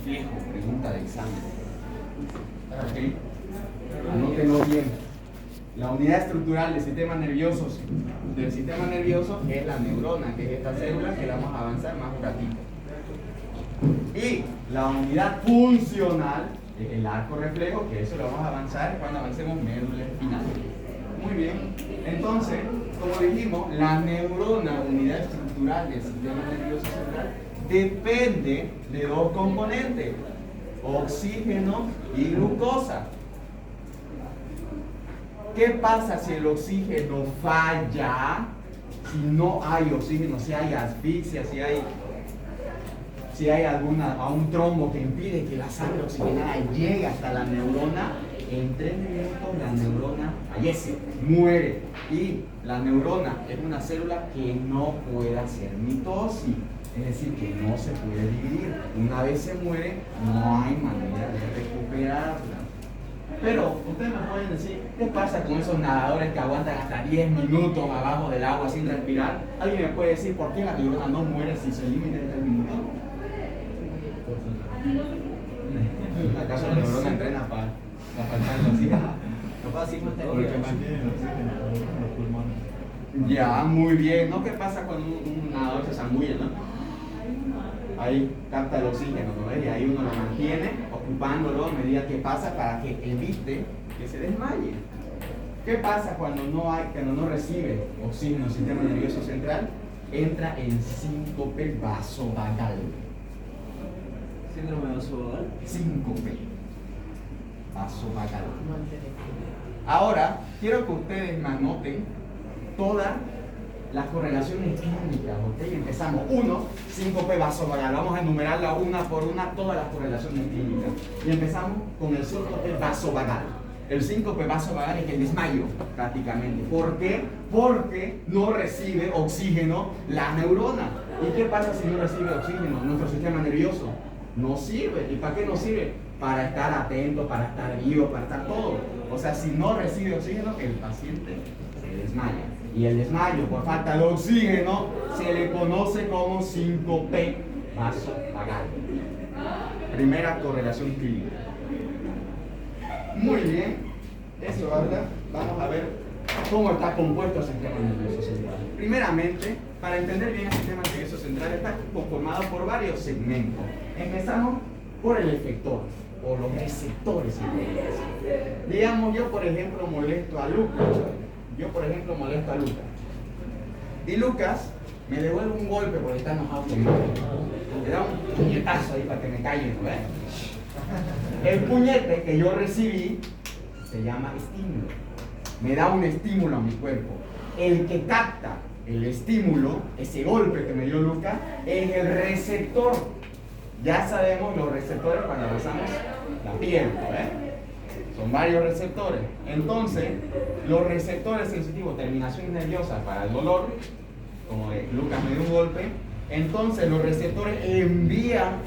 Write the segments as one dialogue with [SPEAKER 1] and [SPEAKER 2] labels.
[SPEAKER 1] reflejo, pregunta de examen. ¿Ok? Anótenlo bien. La unidad estructural del sistema nervioso es la neurona, que es esta célula que vamos a avanzar más un ratito. Y la unidad funcional es el arco reflejo, que eso lo vamos a avanzar cuando avancemos médula espinal. Muy bien. Entonces, como dijimos, la neurona, unidad estructural del sistema nervioso central, depende de dos componentes: oxígeno y glucosa. ¿Qué pasa si el oxígeno falla? Si no hay oxígeno, si hay asfixia, si hay un trombo que impide que la sangre oxigenada llegue hasta la neurona, en 3 minutos la neurona fallece, muere. Y la neurona es una célula que no puede hacer mitosis, es decir, que no se puede dividir. Una vez se muere, no hay manera de recuperarla. Pero ustedes me pueden decir, ¿qué pasa con esos nadadores que aguantan hasta 10 minutos abajo del agua sin respirar? ¿Alguien me puede decir por qué la neurona no muere si se elimina en 3 minutos? ¿Acaso la neurona entrena para faltar el oxígeno? No puedo decir más ya, muy bien. ¿No? ¿Qué pasa cuando un nadador se zambulle, no? Ahí capta el oxígeno, ¿no? Y ahí uno lo mantiene ocupándolo a medida que pasa para que evite que se desmaye. ¿Qué pasa cuando no recibe oxígeno el sistema nervioso central? Entra en síncope vasovagal.
[SPEAKER 2] ¿Síndrome vasovagal?
[SPEAKER 1] Síncope vasovagal. Ahora, quiero que ustedes me anoten todas las correlaciones químicas, ¿ok? Empezamos. 1, síncope vasovagal. Vamos a enumerarla una por una, todas las correlaciones químicas. Y empezamos con el síncope vasovagal. El síncope vasovagal es el desmayo, prácticamente. ¿Por qué? Porque no recibe oxígeno la neurona. ¿Y qué pasa si no recibe oxígeno nuestro sistema nervioso? No sirve. ¿Y para qué no sirve? Para estar atento, para estar vivo, para estar todo. O sea, si no recibe oxígeno, el paciente se desmaya. Y el desmayo por falta de oxígeno se le conoce como síncope vasovagal. Primera correlación clínica. Muy bien. Eso habla. Vamos a ver cómo está compuesto el sistema nervioso central. Primeramente, para entender bien el sistema nervioso central, está conformado por varios segmentos. Empezamos por el efector, o los receptores. Digamos, yo por ejemplo molesto a Lucas. Y Lucas me devuelve un golpe porque está enojado conmigo. Le da un puñetazo ahí para que me calle, ¿no ves? El puñete que yo recibí se llama estímulo. Me da un estímulo a mi cuerpo. El que capta el estímulo, ese golpe que me dio Lucas, es el receptor. Ya sabemos los receptores cuando avanzamos la piel, ¿no? Son varios receptores. Entonces, los receptores sensitivos, terminación nerviosa para el dolor, como Lucas me dio un golpe, entonces los receptores envían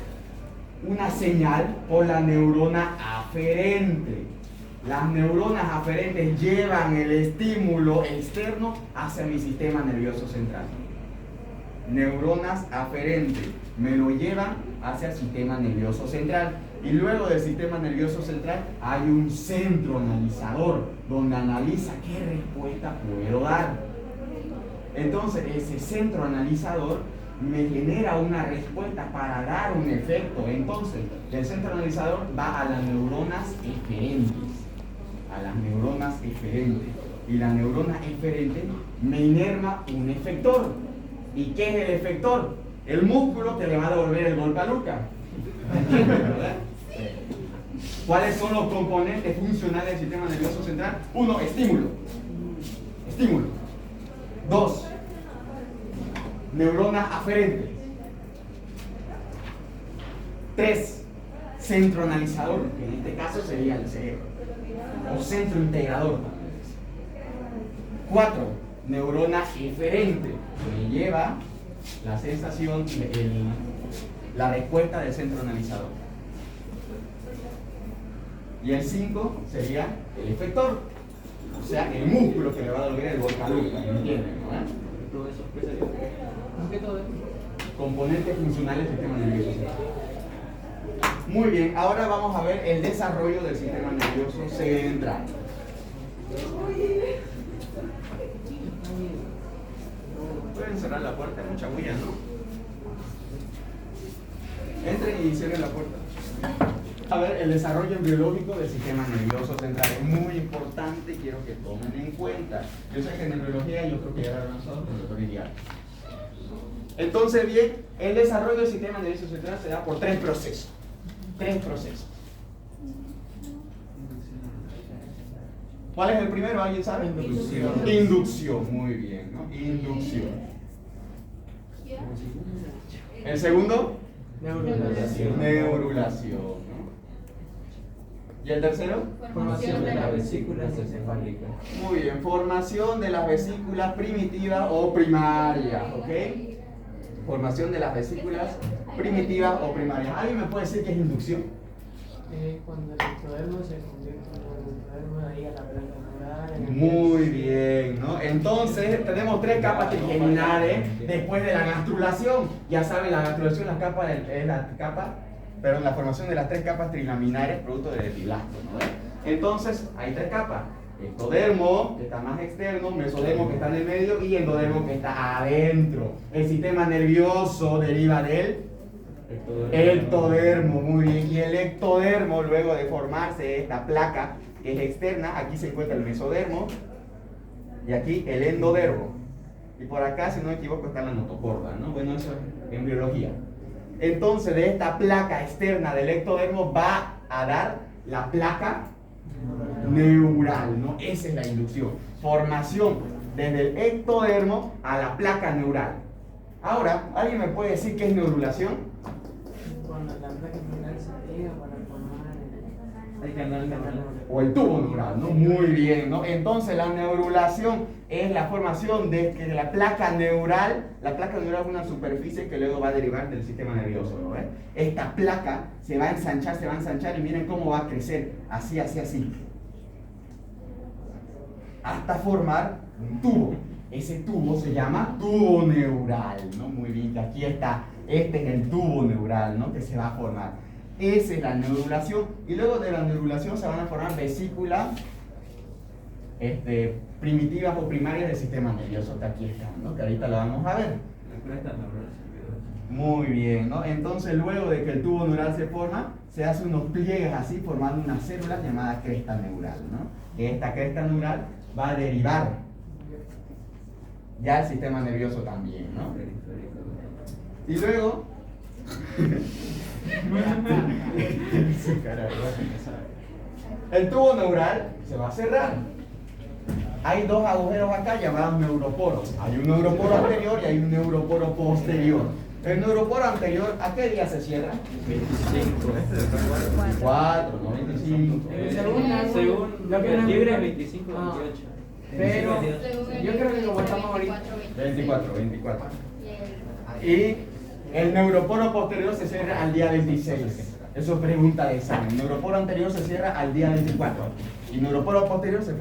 [SPEAKER 1] una señal por la neurona aferente. Las neuronas aferentes llevan el estímulo externo hacia mi sistema nervioso central. Neuronas aferentes me lo llevan hacia el sistema nervioso central. Y luego del sistema nervioso central hay un centro analizador donde analiza qué respuesta puedo dar. Entonces ese centro analizador me genera una respuesta para dar un efecto. Entonces el centro analizador va a las neuronas eferentes. Y la neurona eferente me inerva un efector. ¿Y qué es el efector? El músculo que le va a devolver el golpe a Lucas. ¿Verdad? ¿Cuáles son los componentes funcionales del sistema nervioso central? 1, estímulo. 2, neuronas aferentes. 3, centro analizador, que en este caso sería el cerebro, o centro integrador. 4, neurona eferente, que me lleva la sensación, la respuesta del centro analizador. Y el 5 sería el efector, o sea, el músculo que le va a devolver el golpe a Lucas, ¿me entienden? ¿No? Todo eso es componentes funcionales del sistema nervioso central. Muy bien, ahora vamos a ver el desarrollo del sistema nervioso central. Pueden cerrar la puerta, hay mucha bulla, ¿no? Entren y cierren la puerta. A ver, el desarrollo embriológico del sistema nervioso central es muy importante y quiero que tomen en cuenta. Yo sé que en embriología yo creo que ya lo avanzado, pero lo tengo que guiar. Entonces, bien, el desarrollo del sistema nervioso central se da por tres procesos. Tres procesos. ¿Cuál es el primero? ¿Alguien sabe? Inducción. Inducción, muy bien, ¿no? Inducción. ¿El segundo? Neurulación. Neurulación, ¿no? ¿Y el tercero?
[SPEAKER 2] Formación de las vesículas encefálicas.
[SPEAKER 1] Muy bien, formación de las vesículas primitivas o primarias, ¿ok? Formación de las vesículas primitivas o primarias. ¿Alguien me puede decir qué es inducción?
[SPEAKER 2] Cuando el ectodermo se convierte en un ectodermo ahí a la planta neural.
[SPEAKER 1] Muy bien, ¿no? Entonces tenemos tres capas trigeminales después de la gastrulación. Ya saben, la gastrulación es la formación de las tres capas trilaminares producto del epiblasto, ¿no? Entonces hay tres capas: ectodermo, que está más externo; mesodermo, que está en el medio; y endodermo, que está adentro. El sistema nervioso deriva del ectodermo, muy bien. Y el ectodermo, luego de formarse esta placa que es externa, aquí se encuentra el mesodermo y aquí el endodermo. Y por acá, si no me equivoco, está la notocorda, ¿no? Bueno, eso es embriología. Entonces, de esta placa externa del ectodermo va a dar la placa neural, ¿no? Esa es la inducción. Formación desde el ectodermo a la placa neural. Ahora, ¿alguien me puede decir qué es neurulación?
[SPEAKER 2] Cuando la placa neural se pega para formar el canal neural.
[SPEAKER 1] O el tubo neural, ¿no? Muy bien, ¿no? Entonces la neurulación es la formación de que la placa neural es una superficie que luego va a derivar del sistema nervioso, ¿no? Esta placa se va a ensanchar y miren cómo va a crecer, así, hasta formar un tubo. Ese tubo se llama tubo neural, ¿no? Muy bien, que aquí está, este es el tubo neural, ¿no? Que se va a formar. Esa es la neurulación. Y luego de la neurulación se van a formar vesículas primitivas o primarias del sistema nervioso, que aquí están, ¿no? Que ahorita lo vamos a ver. Muy bien, ¿no? Entonces, luego de que el tubo neural se forma, se hace unos pliegues así, formando unas células llamadas cresta neural, ¿no? Que esta cresta neural va a derivar ya el sistema nervioso también, ¿no? Y luego... el tubo neural se va a cerrar. Hay dos agujeros acá llamados neuroporos. Hay un neuroporo anterior y hay un neuroporo posterior. El neuroporo anterior, ¿a qué día se cierra?
[SPEAKER 3] 25.
[SPEAKER 1] 24, no 25.
[SPEAKER 3] Según lo que es libre, 25, 28.
[SPEAKER 2] Pero yo creo que como estamos ahorita.
[SPEAKER 1] 24. Y el neuroporo posterior se cierra al día 26. Eso es pregunta de examen. El neuroporo anterior se cierra al día 24. Y el neuroporo posterior se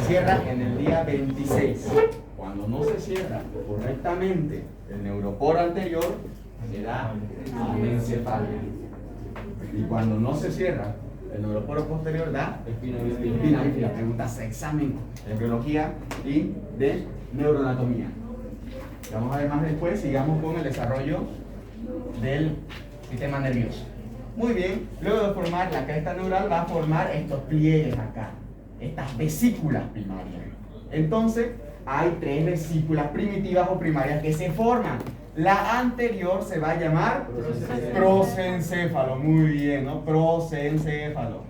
[SPEAKER 1] cierra en el día 26. Cuando no se cierra correctamente el neuroporo anterior, se da anencefalia. Y cuando no se cierra el neuroporo posterior, da espina bífida. Preguntas de examen de embriología y de neuroanatomía. Vamos a ver más después. Sigamos con el desarrollo del sistema nervioso. Muy bien, luego de formar la cresta neural va a formar estos pliegues acá, estas vesículas primarias. Entonces hay tres vesículas primitivas o primarias que se forman. La anterior se va a llamar prosencéfalo. Muy bien, ¿no? Prosencéfalo.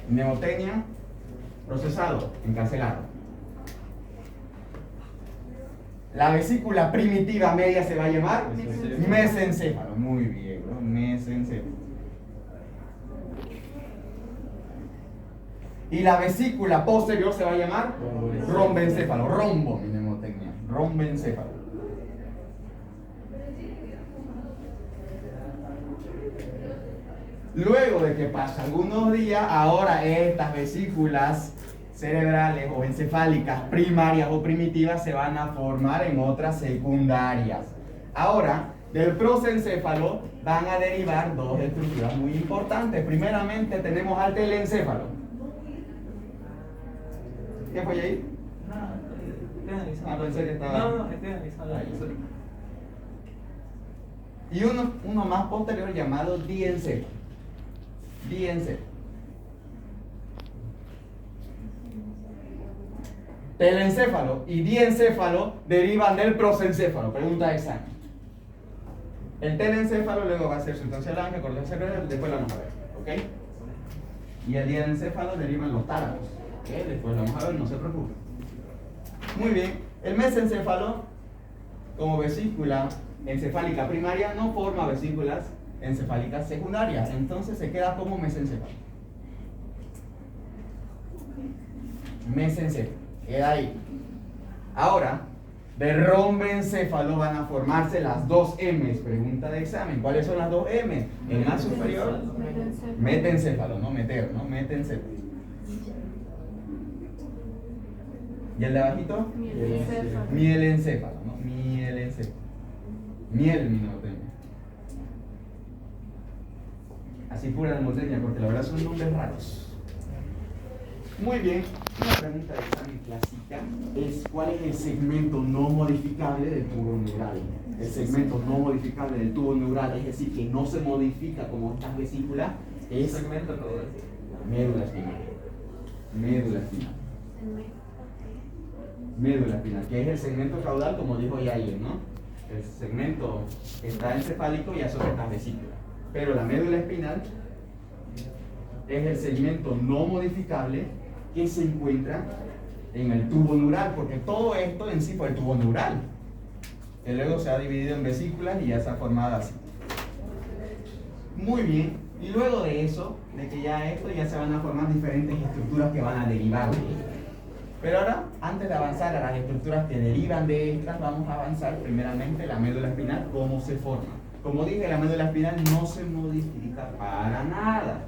[SPEAKER 1] Mnemotecnia, procesado, encarcelado. La vesícula primitiva media se va a llamar mesencéfalo. Muy bien, ¿no? Mesencéfalo. Y la vesícula posterior se va a llamar rombencéfalo. Rombo, mi mnemotecnia. Rombencéfalo. Luego de que pasan algunos días, ahora estas vesículas cerebrales o encefálicas primarias o primitivas se van a formar en otras secundarias. Ahora, del prosencéfalo van a derivar dos estructuras muy importantes. Primeramente tenemos al telencéfalo. ¿Qué fue ahí?
[SPEAKER 3] Estoy analizando.
[SPEAKER 1] Ah, pensé que estaba.
[SPEAKER 3] No, estoy analizando.
[SPEAKER 1] Ahí. Y uno más posterior llamado diencéfalo. Diencéfalo. Telencéfalo y diencéfalo derivan del prosencéfalo. Pregunta de examen. El telencéfalo luego va a ser sustancia blanca, corteza cerebral, después lo vamos a ver. ¿Ok? Y el diencéfalo derivan los tálamos. ¿Ok? Después lo vamos a ver, no se preocupe. Muy bien. El mesencéfalo, como vesícula encefálica primaria, no forma vesículas encefálicas secundarias. Entonces se queda como mesencéfalo. Mesencéfalo. Queda ahí. Ahora, de rombencéfalo van a formarse las dos M's. Pregunta de examen. ¿Cuáles son las dos M? El más superior, metencéfalo, no meter, ¿no? Metencéfalo. ¿Y el de abajito? Mielencéfalo, ¿no? Mielencéfalo. Miel, mnemotécnica. Así pura mnemotécnica, porque la verdad son nombres raros. Muy bien, una pregunta de examen clásica es ¿cuál es el segmento no modificable del tubo neural? El segmento no modificable del tubo neural, es decir, que no se modifica como estas vesículas, es
[SPEAKER 3] Segmento caudal.
[SPEAKER 1] médula espinal. Médula espinal. Médula espinal, que es el segmento caudal, como dijo Yair, ¿no? El segmento está encefálico y asocia estas vesículas. Pero la médula espinal es el segmento no modificable que se encuentra en el tubo neural, porque todo esto en sí fue el tubo neural, que luego se ha dividido en vesículas y ya se ha formado así. Muy bien, y luego de eso, de que ya esto, ya se van a formar diferentes estructuras que van a derivar de esto. Pero ahora, antes de avanzar a las estructuras que derivan de estas, vamos a avanzar primeramente la médula espinal, cómo se forma. Como dije, la médula espinal no se modifica para nada.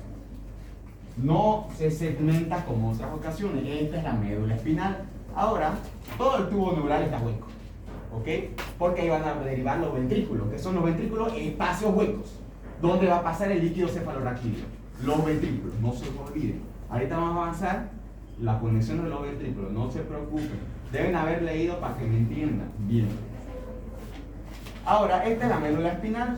[SPEAKER 1] No se segmenta como otras ocasiones. Esta es la médula espinal. Ahora, todo el tubo neural está hueco. ¿Ok? Porque ahí van a derivar los ventrículos. ¿Qué son los ventrículos? Espacios huecos. ¿Dónde va a pasar el líquido cefalorraquídeo? Los ventrículos, no se olviden. Ahorita vamos a avanzar la conexión de los ventrículos. No se preocupen. Deben haber leído para que me entiendan bien. Ahora, esta es la médula espinal.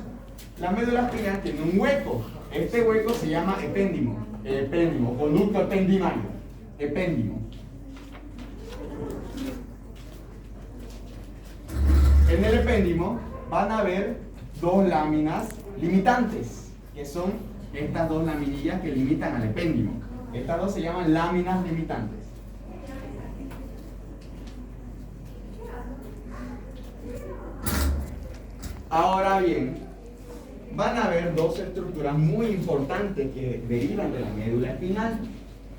[SPEAKER 1] La médula espinal tiene un hueco. Este hueco se llama epéndimo. Epéndimo, conducto ependimario. Epéndimo. En el epéndimo van a haber dos láminas limitantes, que son estas dos laminillas que limitan al epéndimo. Estas dos se llaman láminas limitantes. Ahora bien, van a haber dos estructuras muy importantes que derivan de la médula espinal.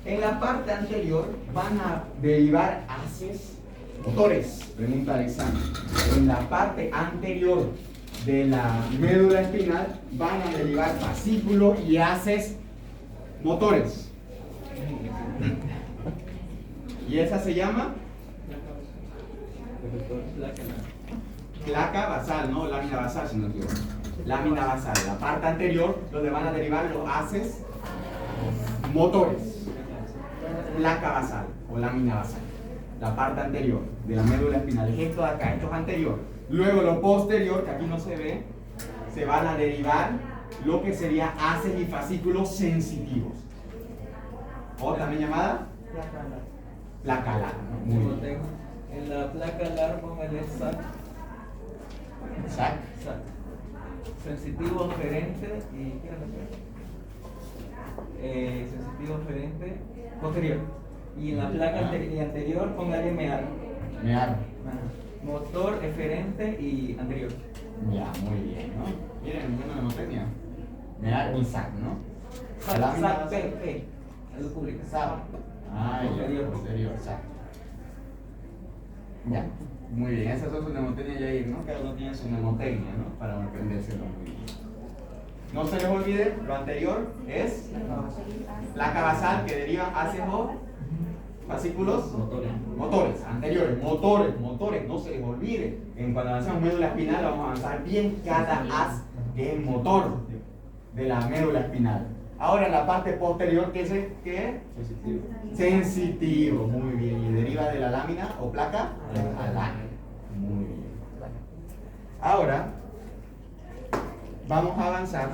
[SPEAKER 1] En la parte anterior van a derivar haces motores. Pregunta del examen. En la parte anterior de la médula espinal van a derivar fascículos y haces motores. ¿Y esa se llama? Placa basal, no lámina basal, si no me equivoco. Lámina basal, la parte anterior donde van a derivar los haces motores. Placa basal o lámina basal, la parte anterior de la médula espinal. Es esto de acá, esto es anterior. Luego lo posterior, que aquí no se ve, se van a derivar lo que sería haces y fascículos sensitivos. ¿O también llamada? Placa alar. Muy bien.
[SPEAKER 3] En la placa alar póngale SAC.
[SPEAKER 1] SAC.
[SPEAKER 3] Sensitivo aferente y ¿qué era? Sensitivo aferente posterior. Y en la placa anterior póngale MEAR.
[SPEAKER 1] MEAR.
[SPEAKER 3] Motor eferente y anterior.
[SPEAKER 1] Ya, muy bien, ¿no? Miren, ninguna mnemotecnia. MEAR y SAC, ¿no?
[SPEAKER 3] SAC PP. Salud pública.
[SPEAKER 1] SAC. Ah, posterior, SAC. Ya, muy bien. Esas son sus mnemotecnias, Yair, ¿no? Cada uno tiene su mnemotecnia, ¿no? Para aprendérselo muy bien. No se les olvide, lo anterior es placa basal que deriva hacia fascículos
[SPEAKER 3] Motores.
[SPEAKER 1] motores, anteriores, motores, no se les olvide. Cuando avanzamos médula espinal vamos a avanzar bien cada haz que es motor de la médula espinal. Ahora la parte posterior, ¿qué es?
[SPEAKER 3] Positivo.
[SPEAKER 1] Sensitivo, muy bien. ¿Y deriva de la lámina o placa? Alágena. Muy bien. Ahora vamos a avanzar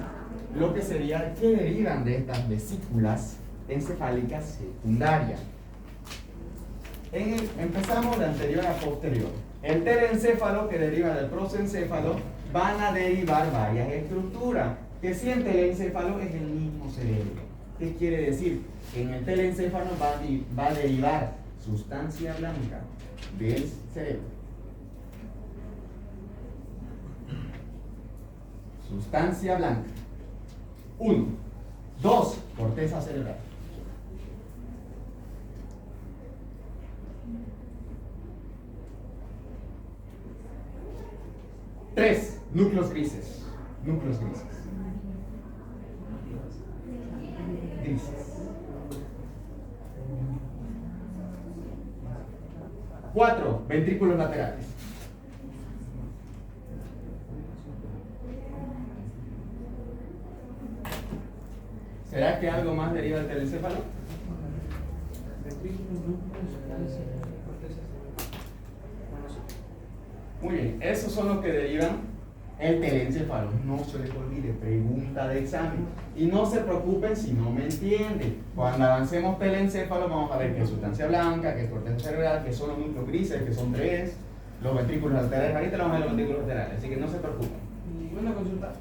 [SPEAKER 1] lo que sería que derivan de estas vesículas encefálicas secundarias. Empezamos de anterior a posterior. El telencéfalo que deriva del prosencéfalo van a derivar varias estructuras. Que si el telencéfalo es el mismo cerebro. ¿Qué quiere decir? Que en el telencéfalo va a derivar sustancia blanca del cerebro. Sustancia blanca. 1. 2. Corteza cerebral. 3. Núcleos grises. Núcleos grises. Grises. 4. Ventrículos laterales. ¿Será que algo más deriva del telencéfalo? Muy bien, esos son los que derivan el telencéfalo. No se les olvide, pregunta de examen. Y no se preocupen si no me entienden. Cuando avancemos telencéfalo vamos a ver qué es sustancia blanca, qué es corteza cerebral, qué son los núcleos grises, que son 3, los ventrículos laterales. Ahorita vamos a ver los ventrículos laterales, así que no se preocupen.
[SPEAKER 2] Y una consulta,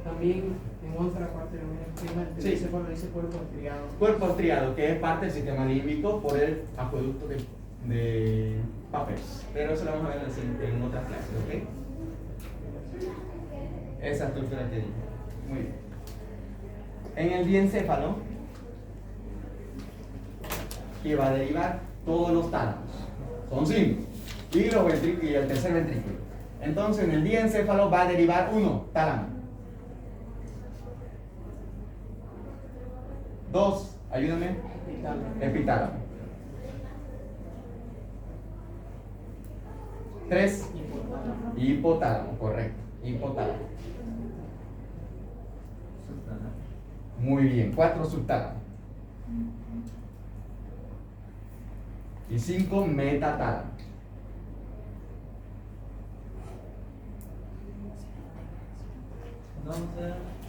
[SPEAKER 2] también en otra parte del esquema, el telencéfalo dice cuerpo estriado. Cuerpo
[SPEAKER 1] estriado, que es parte del sistema límbico por el acueducto de Papers. Pero eso lo vamos a ver en otras clases, ¿ok? Esa estructura que dije. Muy bien. En el diencéfalo, que va a derivar todos los tálamos. Son 5. Y el tercer ventrículo. Entonces, en el diencéfalo va a derivar 1, tálamo. 2, ayúdame. Epitálamo. 3, hipotálamo, correcto. Hipotálamo. Muy bien. 4, subtálamo. Y 5, metatálamo.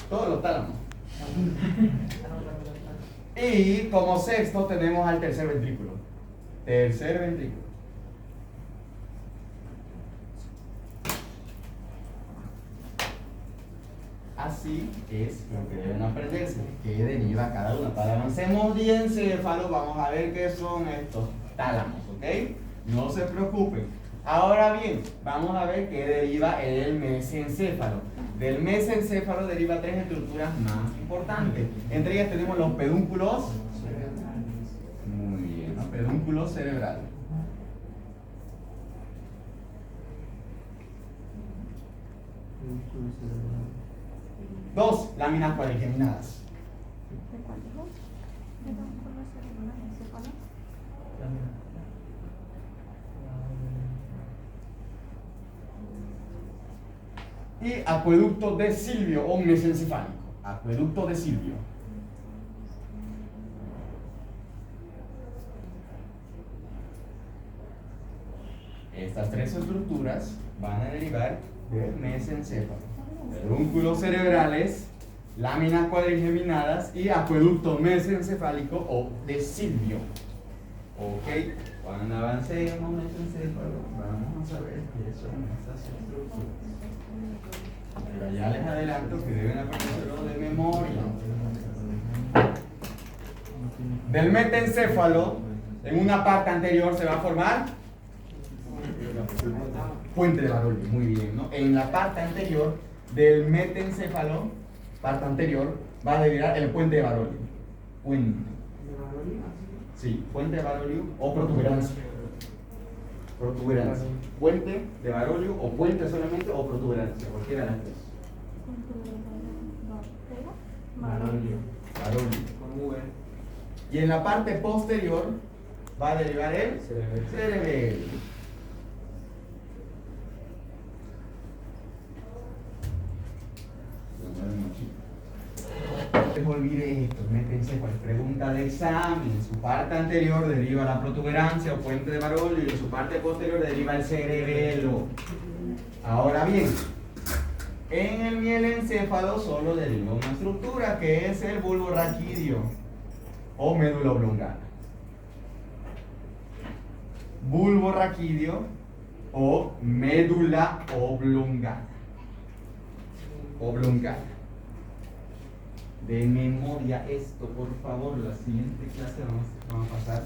[SPEAKER 1] Todos los tálamos. Y como sexto tenemos al tercer ventrículo. Tercer ventrículo. Así es lo que deben aprenderse, que deriva cada una. Para avancemos diencéfalo, vamos a ver qué son estos tálamos, ¿ok? No se preocupen. Ahora bien, vamos a ver qué deriva el mesencéfalo. Del mesencéfalo deriva 3 estructuras más importantes. Entre ellas tenemos los pedúnculos. Muy bien, los pedúnculos cerebrales. 2, láminas cuadrigeminadas.
[SPEAKER 4] ¿De cuál dijo? ¿Pedúnculos cerebrales?
[SPEAKER 1] Y acueducto de Silvio o mesencefálico. Acueducto de Silvio. Estas 3 estructuras van a derivar del mesencéfalo. Pedúnculos cerebrales, láminas cuadrigeminadas y acueducto mesencefálico o de Silvio. Ok, cuando avancemos mesencéfalo, vamos a saber qué son estas estructuras. Pero ya les adelanto que deben aprenderlo de memoria. Del metencéfalo, en una parte anterior se va a formar puente de Baroldi. Muy bien, ¿no? En la parte anterior del metencéfalo, parte anterior, va a derivar el puente de Baroldi. Puente. Sí, puente de Baroldi o protuberancia. Protuberancia. Puente de Baroldi o puente solamente o protuberancia, cualquiera de las tres. Baroldi. Y en la parte posterior va a derivar el cerebelo. No se olvide esto, métense cual pregunta de examen. En su parte anterior deriva la protuberancia o puente de Barollo y en su parte posterior deriva el cerebelo. Ahora bien, en el mielencéfalo solo deriva una estructura que es el bulbo raquídeo o médula oblongada. Bulbo raquídeo o médula oblongada. Oblongada. De memoria esto, por favor. La siguiente clase vamos a pasar.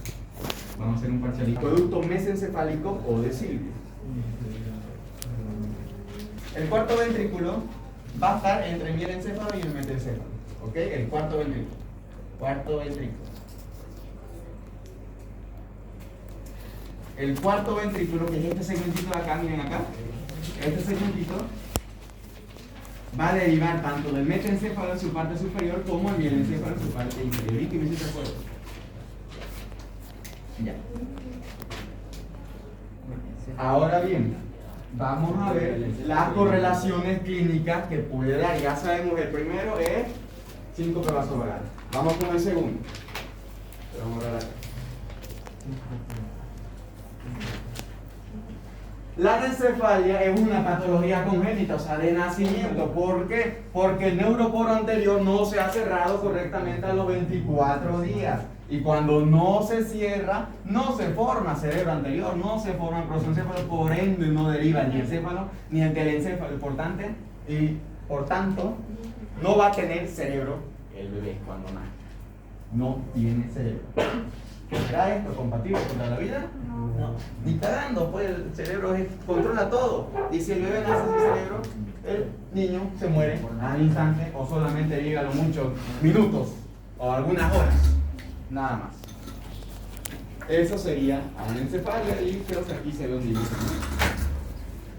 [SPEAKER 1] Vamos a hacer un parcialito. Producto mesencefálico o de Silvio. El cuarto ventrículo va a estar entre el mielencéfalo y el metencéfalo. ¿Ok? El cuarto ventrículo. Cuarto ventrículo. El cuarto ventrículo, que es este segmentito de acá, miren acá. Este segmentito va a derivar tanto del metencéfalo en su parte superior como el mielencéfalo en su parte inferior. ¿Y qué me hiciste acuerdo? Ya. Ahora bien, vamos a ver las correlaciones clínicas que puede dar. Ya sabemos, el primero es síncope vasovagal. Vamos con el segundo. Vamos a ver acá. La anencefalia es una patología congénita, o sea, de nacimiento. ¿Por qué? Porque el neuroporo anterior no se ha cerrado correctamente a los 24 días. Y cuando no se cierra, no se forma cerebro anterior, no se forma prosencéfalo, por ende no deriva ni el céfalo ni el telencéfalo. Y por tanto, no va a tener cerebro el bebé cuando nace. No tiene cerebro. ¿Será esto compatible con la vida? No. Ni cagando, pues el cerebro controla todo. Y si el bebé nace sin cerebro, el niño se muere al instante o solamente llega a lo mucho minutos o algunas horas. Nada más. Eso sería anencefalia y creo que aquí se ve un dibujo.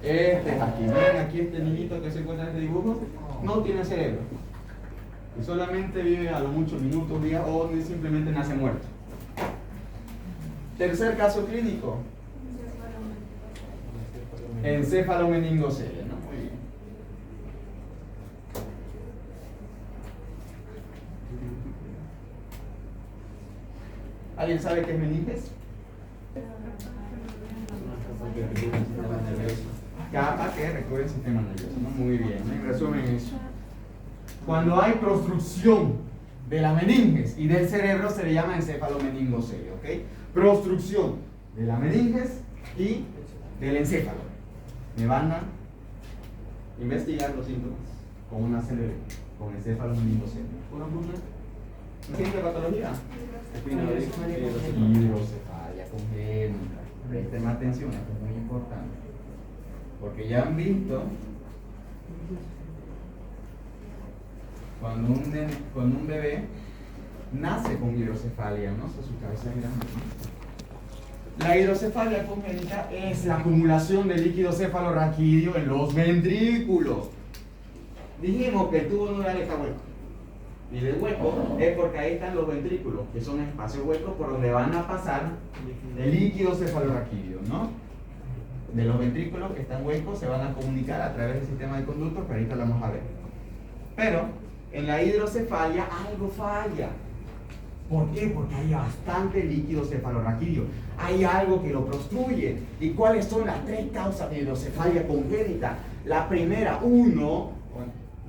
[SPEAKER 1] Este es aquí. Miren aquí este niñito que se encuentra en este dibujo. No tiene cerebro. Y solamente vive a lo mucho minutos, días o simplemente nace muerto. Tercer caso clínico. Encéfalomeningocelia, ¿no? Muy bien. ¿Alguien sabe qué es meninges? Capa que recubre el sistema nervioso, ¿no? Muy bien, en resumen eso. Cuando hay prostrucción de la meninges y del cerebro se le llama encéfalomeningocelia, ¿ok? Prostrucción de la meninges y del encéfalo. Me van a investigar los síntomas con una CLB, con encéfalomeningocelia. ¿Pura punta? ¿Siguiente patología? Hidrocefalia congénita. Presten atención, esto es muy importante. Porque ya han visto cuando un bebé nace con hidrocefalia, ¿no? O sea, su cabeza es grande, ¿no? La hidrocefalia congénita es la acumulación de líquido cefalorraquídeo en los ventrículos. Dijimos que el tubo neural está hueco. Y de hueco es porque ahí están los ventrículos, que son espacios huecos por donde van a pasar el líquido cefalorraquídeo, ¿no? De los ventrículos que están huecos se van a comunicar a través del sistema de conductos, que ahorita lo vamos a ver. Pero en la hidrocefalia algo falla. ¿Por qué? Porque hay bastante líquido cefalorraquídeo. Hay algo que lo obstruye. ¿Y cuáles son las tres causas de hidrocefalia congénita? La primera, le voy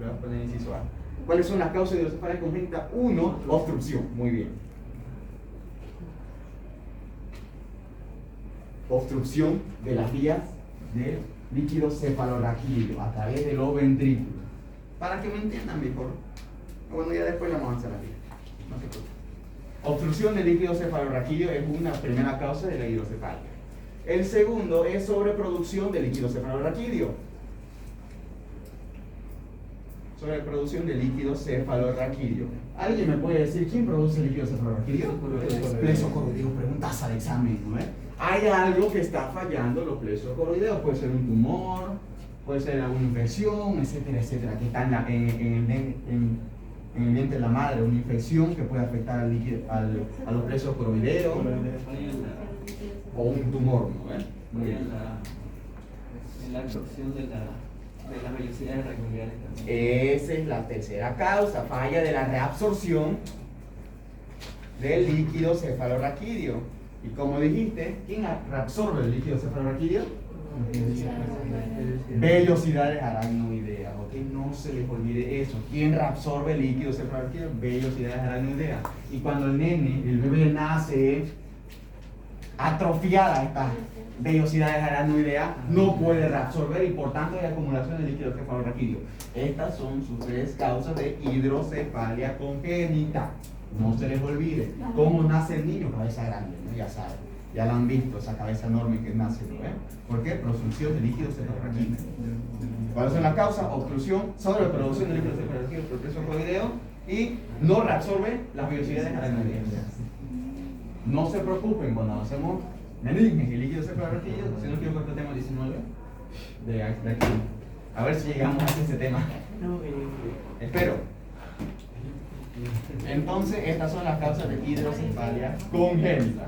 [SPEAKER 1] a poner inciso A. ¿Cuáles son las causas de hidrocefalia congénita? 1, obstrucción. Muy bien. Obstrucción de las vías del líquido cefalorraquídeo a través de los ventrículos. Para que me entiendan mejor. Bueno, ya después la vamos a hacer aquí. No se preocupen. Obstrucción del líquido cefalorraquídeo es una primera causa de la hidrocefalia. El segundo es sobreproducción de líquido cefalorraquídeo. Sobreproducción de líquido cefalorraquídeo. ¿Alguien me puede decir quién produce el líquido cefalorraquídeo? Pleso coroideo, preguntas al examen, ¿no? Hay algo que está fallando los plesos coroideos. Puede ser un tumor, puede ser alguna infección, etcétera, etcétera, que está en el vientre de la madre, una infección que puede afectar a los plexos coroideos o un tumor, ¿no?
[SPEAKER 3] En la absorción de las velocidades regulares también.
[SPEAKER 1] Esa es la tercera causa, falla de la reabsorción del líquido cefalorraquídeo. Y como dijiste, ¿quién reabsorbe el líquido cefalorraquídeo? Vellosidades aracnoideas, ¿ok? No se les olvide eso. ¿Quién reabsorbe el líquido cefalorraquídeo? Vellosidades aracnoideas. Y cuando el nene, el bebé nace atrofiada estas vellosidades aracnoideas, no puede reabsorber y por tanto hay acumulación de líquido cefalorraquídeo. Estas son sus tres causas de hidrocefalia congénita. No se les olvide. ¿Cómo nace el niño? Cabeza grande, ¿no? Ya saben. Ya la han visto, esa cabeza enorme que nace, ¿no? ¿Por qué? Producción de líquido cefalorraquídeo. ¿Cuáles son las causas? Obstrucción, sobreproducción de líquido cefalorraquídeo por preso covideo y no reabsorbe las vellosidades aracnoideas. No se preocupen cuando hacemos meninges y líquido cefalorraquídeo, si no quiero que tratemos 19 de aquí. A ver si llegamos a ese tema. Espero. Entonces, estas son las causas de hidrocefalia congénita.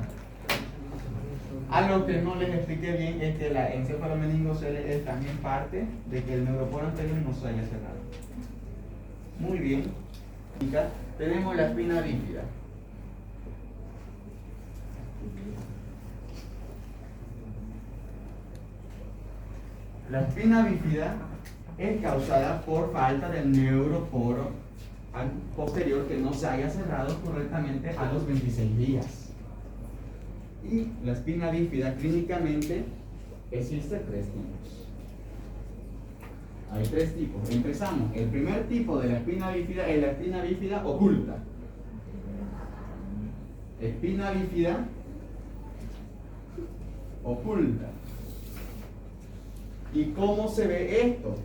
[SPEAKER 1] Algo que no les expliqué bien es que la encefalomeningocele es también parte de que el neuroporo anterior no se haya cerrado. Muy bien. Tenemos la espina bífida. La espina bífida es causada por falta del neuroporo posterior que no se haya cerrado correctamente a los 26 días. Y la espina bífida clínicamente existe 3 tipos. Hay 3 tipos. Empezamos. El primer tipo de la espina bífida es la espina bífida oculta. Espina bífida oculta. ¿Y cómo se ve esto?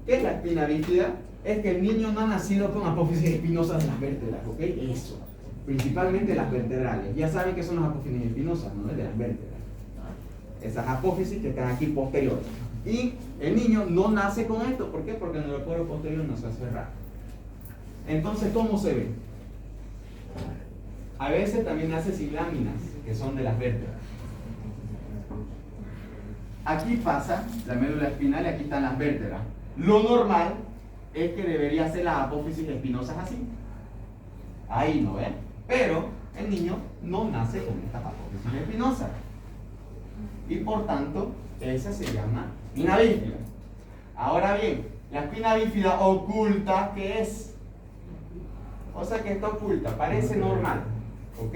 [SPEAKER 1] ¿Qué es la espina bífida? Es que el niño no ha nacido con apófisis espinosas de las vértebras, ¿ok? Eso. Principalmente las vertebrales. Ya saben que son las apófisis espinosas, ¿no? De las vértebras. Esas apófisis que están aquí posteriores. Y el niño no nace con esto. ¿Por qué? Porque el neuroporo posterior no se ha cerrado. Entonces, ¿cómo se ve? A veces también nace sin láminas, que son de las vértebras. Aquí pasa la médula espinal y aquí están las vértebras. Lo normal es que debería ser las apófisis espinosas así. Ahí, ¿no ven? Pero el niño no nace con estas apófisis espinosas. Y por tanto, esa se llama espina bífida. Ahora bien, la espina bífida oculta, ¿qué es? O sea que está oculta, parece normal, ¿ok?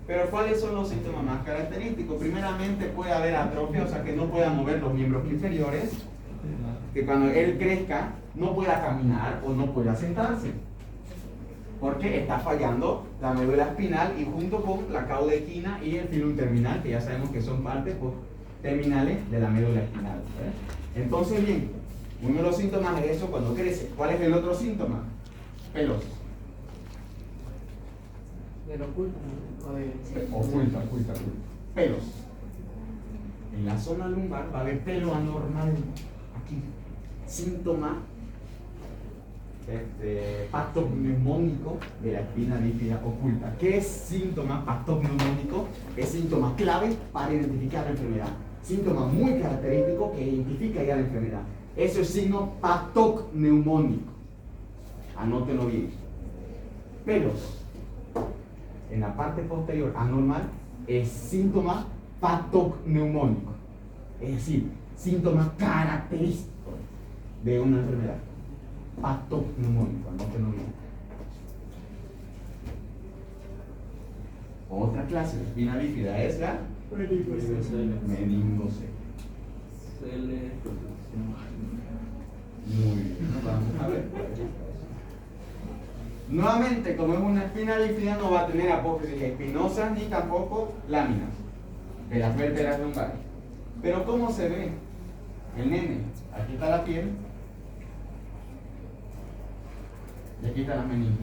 [SPEAKER 1] Pero ¿cuáles son los síntomas más característicos? Primeramente puede haber atrofia, o sea que no pueda mover los miembros inferiores, que cuando él crezca no pueda caminar o no pueda sentarse, porque está fallando la médula espinal y junto con la cauda equina y el filum terminal, que ya sabemos que son partes terminales de la médula espinal. Entonces, bien, uno de los síntomas es eso cuando crece. ¿Cuál es el otro síntoma? Pelos.
[SPEAKER 2] ¿Del oculto? ¿O de...?
[SPEAKER 1] Oculta. Pelos. En la zona lumbar va a haber pelo anormal aquí. Síntoma patogneumónico de la espina bífida oculta. ¿Qué es síntoma patogneumónico? Es síntoma clave para identificar la enfermedad. Síntoma muy característico que identifica ya la enfermedad. Eso es signo patogneumónico. Anótenlo bien. Pelos en la parte posterior anormal es síntoma patogneumónico, es decir, síntoma característico de una enfermedad. Patogneumónico, anótenlo bien. Otra clase de espina bífida es la meningocele. Muy bien, vamos a ver. Nuevamente, como es una espina bífida, no va a tener apófisis espinosas ni tampoco láminas de las vértebras lumbares. Pero ¿cómo se ve el nene? Aquí está la piel y aquí están las meninges.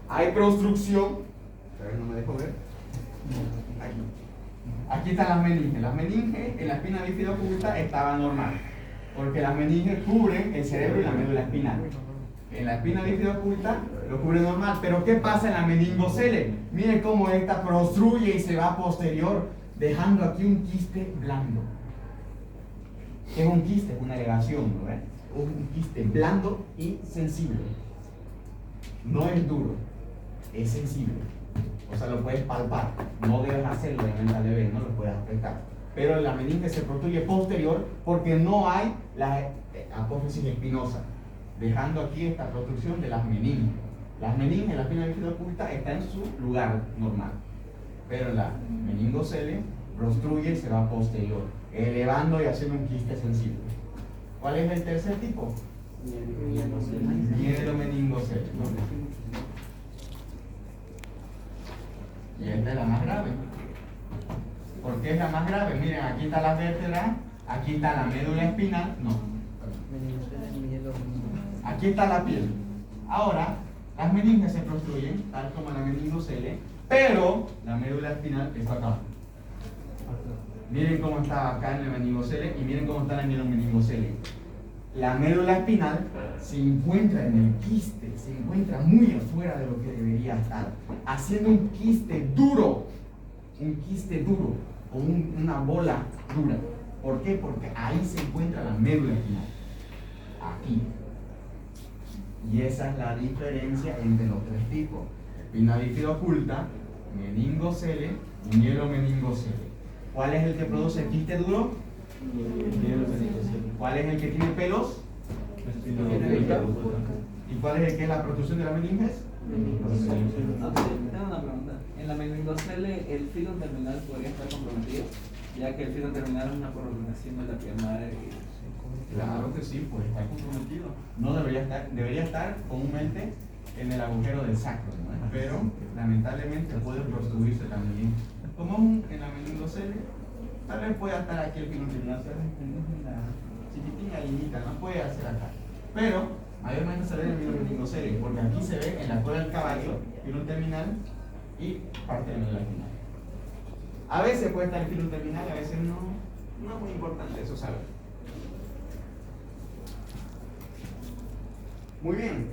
[SPEAKER 1] Hay prostrucción, a ver, no me dejo ver. Aquí están las meninges. Las meninges en la espina bífida oculta estaban normal, porque las meninges cubren el cerebro y la médula espinal. En la espina bífida oculta lo cubre normal. Pero ¿qué pasa en la meningocele? Miren cómo esta prostruye y se va posterior, dejando aquí un quiste blando. ¿Qué es un quiste? Una elevación, ¿no ves? Un quiste blando y sensible. No es duro, es sensible. O sea, lo puedes palpar. No debes hacerlo en mental de B, no lo puedes afectar. Pero la meninge se prostruye posterior porque no hay la apófisis espinosa, dejando aquí esta protrusión de las meninges. Las meninges, la espina bífida oculta, está en su lugar normal. Pero la meningocele prostruye y se va posterior, elevando y haciendo un quiste sensible. ¿Cuál es el tercer tipo? Mielomeningocele. Y esta es la más grave. ¿Por qué es la más grave? Miren, aquí está la vértebra, aquí está la médula espinal, no. Aquí está la piel. Ahora, las meninges se prostruyen, tal como la meningocele, pero la médula espinal está acá. Miren cómo está acá en la meningocele y miren cómo está en la meningocele. La médula espinal se encuentra en el quiste, se encuentra muy afuera de lo que debería estar, haciendo un quiste duro, o una bola dura. ¿Por qué? Porque ahí se encuentra la médula espinal, aquí. Y esa es la diferencia entre los tres tipos: espina bífida oculta, meningocele y mielomeningocele. ¿Cuál es el que produce quiste duro? ¿Cuál es el que tiene pelos? ¿Y cuál es el que es la protrusión de la meninges?
[SPEAKER 3] Tengo una pregunta. En la meningocele, ¿el filo terminal podría estar comprometido? Ya que el filo terminal es una prolongación de la pierna.
[SPEAKER 1] Claro que sí, pues está comprometido. No debería estar comúnmente en el agujero del sacro, ¿no? Pero lamentablemente puede prostruirse también. Como en la meningocele, tal vez pueda estar aquí el filo terminal, pero en la chiquitina linita, no puede hacer acá. Pero mayormente se ve en el meningocele, porque aquí se ve en la cola del caballo, filo terminal y parte de la médula espinal. A veces puede estar el filo terminal, a veces no. No es muy importante, eso sabe. Muy bien,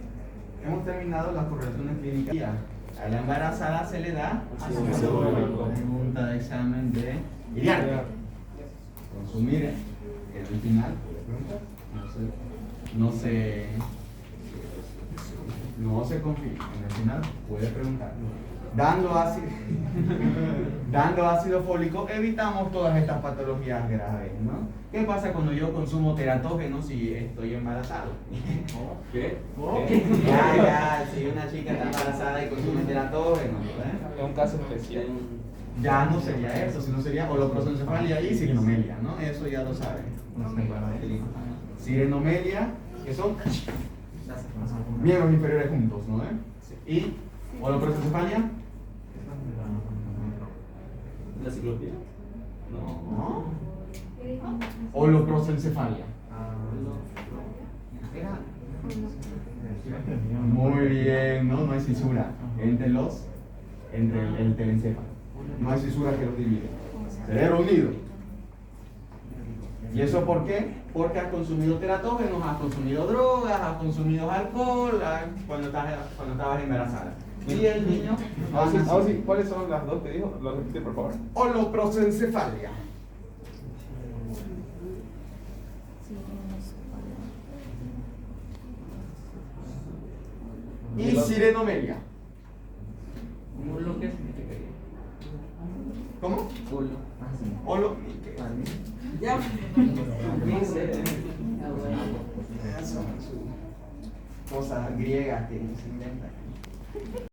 [SPEAKER 1] hemos terminado las correlaciones clínicas. A la embarazada se le da pregunta de examen de Iriarte. Consumir en el final, no se confirma. En el final puede preguntar. Dando ácido fólico, evitamos todas estas patologías graves, ¿no? ¿Qué pasa cuando yo consumo teratógenos si estoy embarazado? ¿Qué? Ya, si una chica está embarazada y consume teratógenos,
[SPEAKER 5] Es un caso especial.
[SPEAKER 1] ya no sería eso, sino sería holoprosencefalia y sirenomelia, ¿no? Eso ya lo saben. Sirenomelia, que son miembros inferiores juntos, ¿no? Y holoprosencefalia.
[SPEAKER 3] ¿La ciclopía?
[SPEAKER 1] No. Holoprosencefalia. Muy bien, ¿no? No hay fisura entre el telencéfalo. No hay fisura que los divide. Cerebro unido. ¿Y eso por qué? Porque has consumido teratógenos, has consumido drogas, has consumido alcohol cuando estabas embarazada. Y el niño.
[SPEAKER 5] Sí. ¿Cuáles son las dos que dijo? ¿Lo repite, por favor?
[SPEAKER 1] Holoprosencefalia. Y sirenomelia.
[SPEAKER 3] ¿Mulo qué significaría?
[SPEAKER 1] ¿Cómo?
[SPEAKER 3] Mulo.
[SPEAKER 1] Holo.
[SPEAKER 3] Ya.
[SPEAKER 1] Son cosas griegas que se inventan.